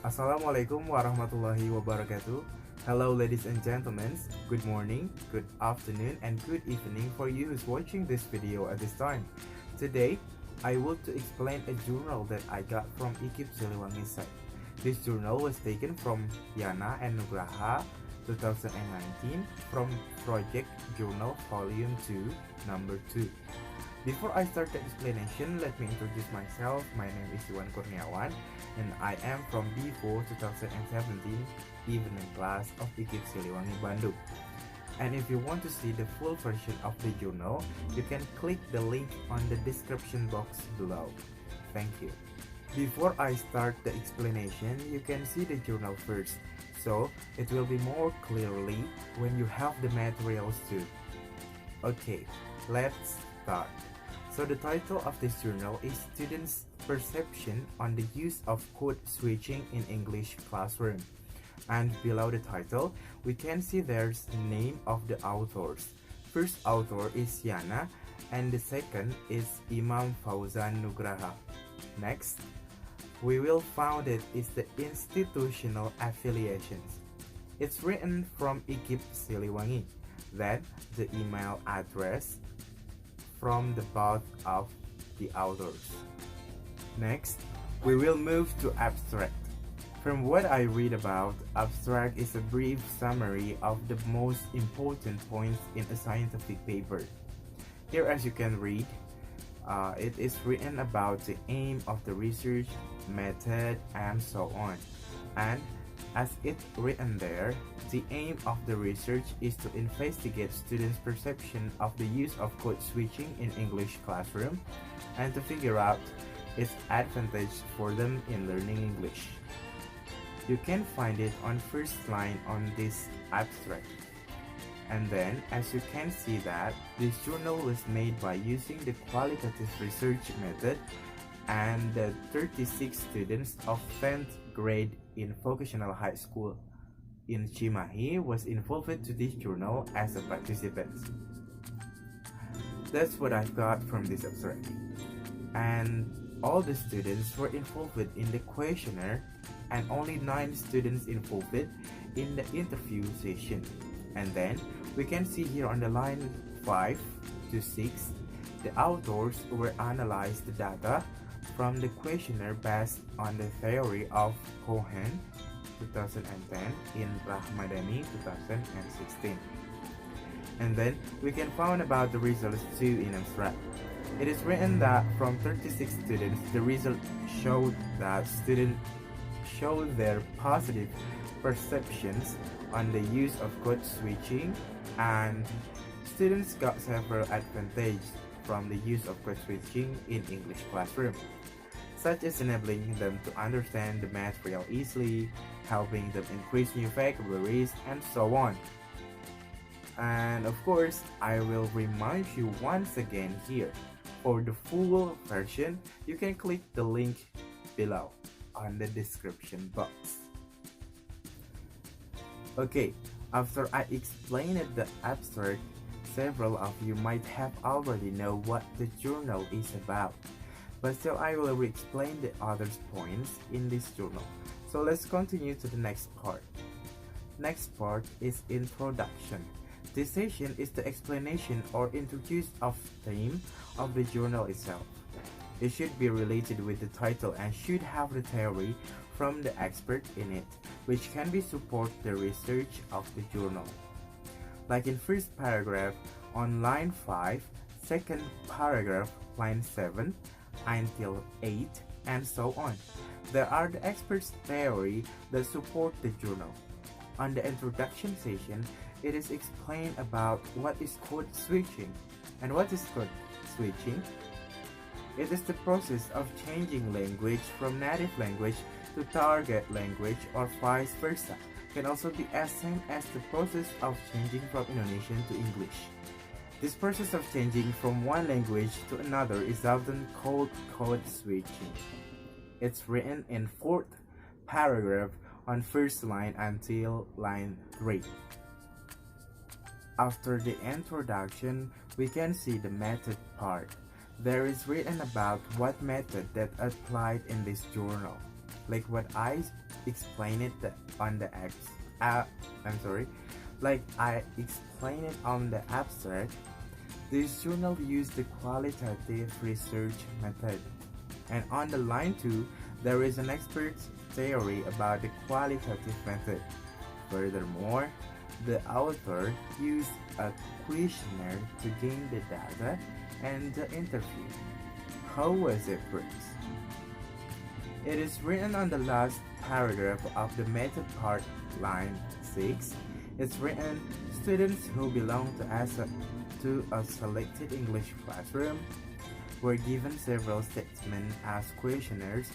Assalamualaikum warahmatullahi wabarakatuh. Hello ladies and gentlemen, good morning, good afternoon, and good evening for you who's watching this video at this time. Today, I want to explain a journal that I got from IKIP Siliwangi site. This journal was taken from Yana and Nugraha 2019 from Project Journal Volume 2, Number 2. Before I start the explanation, let me introduce myself. My name is Iwan Kurniawan and I am from B4 2017 evening class of IKIP Siliwangi Bandung. And if you want to see the full version of the journal, you can click the link on the description box below. Thank you. Before I start the explanation, you can see the journal first, so it will be more clearly when you have the materials too. Okay, let's start. So the title of this journal is Students' Perception on the Use of Code Switching in English Classroom. And below the title, we can see there's the name of the authors. First author is Yana and the second is Imam Fauzan Nugraha. Next, we will find it is the institutional affiliations. It's written from IKIP Siliwangi. Then the email address from the both of the authors. Next, we will move to abstract. From what I read about, abstract is a brief summary of the most important points in a scientific paper. Here, as you can read, it is written about the aim of the research, method, and so on. And as it's written there, the aim of the research is to investigate students' perception of the use of code switching in English classroom and to figure out its advantage for them in learning English. You can find it on first line on this abstract. And then, as you can see that, this journal was made by using the qualitative research method and the 36 students of 10th grade in Vocational High School in Cimahi was involved to this journal as a participant. That's what I've got from this abstract. And all the students were involved in the questionnaire and only 9 students involved in the interview session. And then we can see here on the line 5 to 6, the authors were analyzed the data from the questionnaire based on the theory of Cohen 2010 in Rahmadani 2016. And then we can find about the results too in abstract. It is written that from 36 students, the result showed that students showed their positive perceptions on the use of code switching, and students got several advantages from the use of code switching in English classroom, such as enabling them to understand the material easily, helping them increase new vocabularies, and so on. And of course, I will remind you once again here, for the full version, you can click the link below on the description box. Okay, after I explained the abstract, several of you might have already know what the journal is about. But still, I will re-explain the other points in this journal. So let's continue to the next part. Next part is introduction. This session is the explanation or introduce of theme of the journal itself. It should be related with the title and should have the theory from the expert in it, which can be support the research of the journal. Like in first paragraph on line 5, second paragraph line 7, until 8, and so on. There are the experts' theory that support the journal. On the introduction session, it is explained about what is code switching. And what is code switching? It is the process of changing language from native language to target language or vice versa. Can also be as same as the process of changing from Indonesian to English. This process of changing from one language to another is often called code switching. It's written in 4th paragraph on first line until line 3. After the introduction, we can see the method part. There is written about what method that applied in this journal. like what I explained it on the I'm sorry, like I explained it on the abstract. This journal used the qualitative research method, and on the line 2, there is an expert's theory about the qualitative method. Furthermore, the author used a questionnaire to gain the data and the interview. How was it works? It is written on the last paragraph of the method part, line 6. It's written, students who belong to a selected English classroom were given several statements as questionnaires,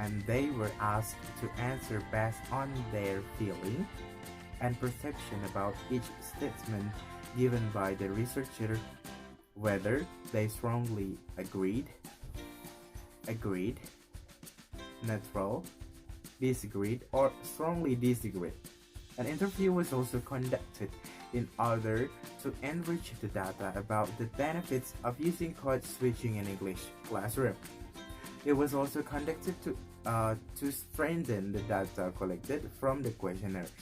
and they were asked to answer based on their feeling and perception about each statement given by the researcher, whether they strongly agreed, neutral, disagreed, or strongly disagreed. An interview was also conducted in order to enrich the data about the benefits of using code switching in English classroom. It was also conducted to strengthen the data collected from the questionnaires.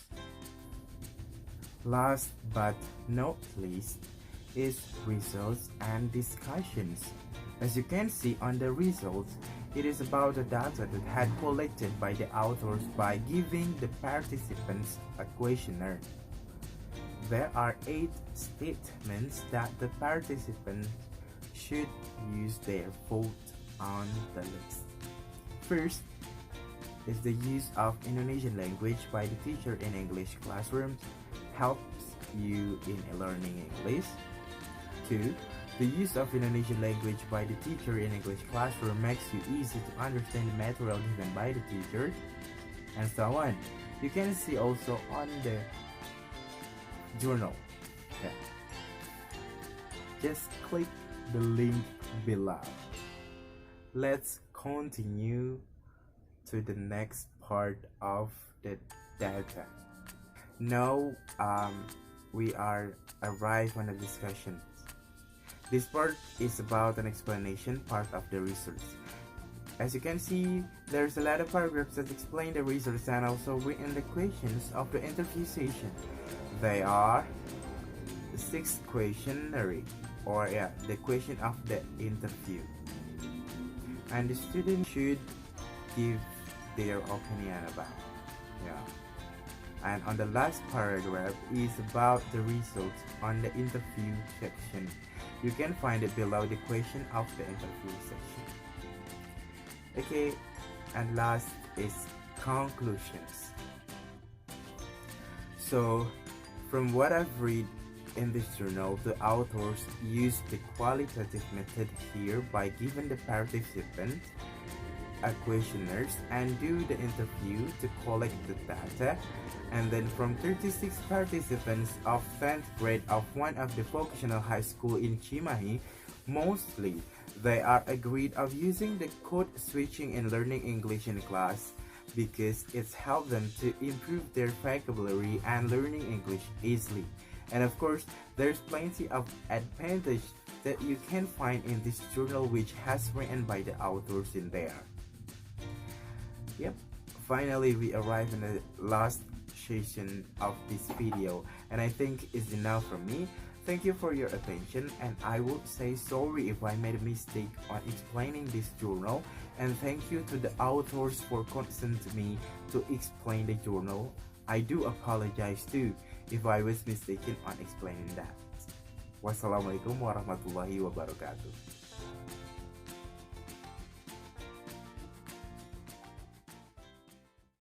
Last but not least is results and discussions. As you can see on the results, it is about the data that had collected by the authors by giving the participants a questionnaire. There are 8 statements that the participants should use their vote on the list. First is the use of Indonesian language by the teacher in English classrooms helps you in learning English. 2. The use of Indonesian language by the teacher in English classroom makes you easy to understand the material given by the teacher, and so on. You can see also on the journal. Yeah. Just click the link below. Let's continue to the next part of the data. Now we are arrived on the discussion. This part is about an explanation part of the research. As you can see, there's a lot of paragraphs that explain the research and also written the questions of the interview session. They are the 6th questionnaire, or the question of the interview. And the student should give their opinion about. And on the last paragraph is about the results on the interview section. You can find it below the question of the interview section. Okay, and last is conclusions. So, from what I've read in this journal, the authors used the qualitative method here by giving the participants a questionnaires and do the interview to collect the data, and then from 36 participants of 10th grade of one of the vocational high school in Cimahi, mostly they are agreed of using the code switching in learning English in class because it's helped them to improve their vocabulary and learning English easily. And of course, there's plenty of advantage that you can find in this journal which has written by the authors in there. Yep, finally we arrive in the last session of this video, and I think it's enough from me. Thank you for your attention, and I would say sorry if I made a mistake on explaining this journal, and thank you to the authors for consenting me to explain the journal. I do apologize too if I was mistaken on explaining that. Wassalamualaikum warahmatullahi wabarakatuh.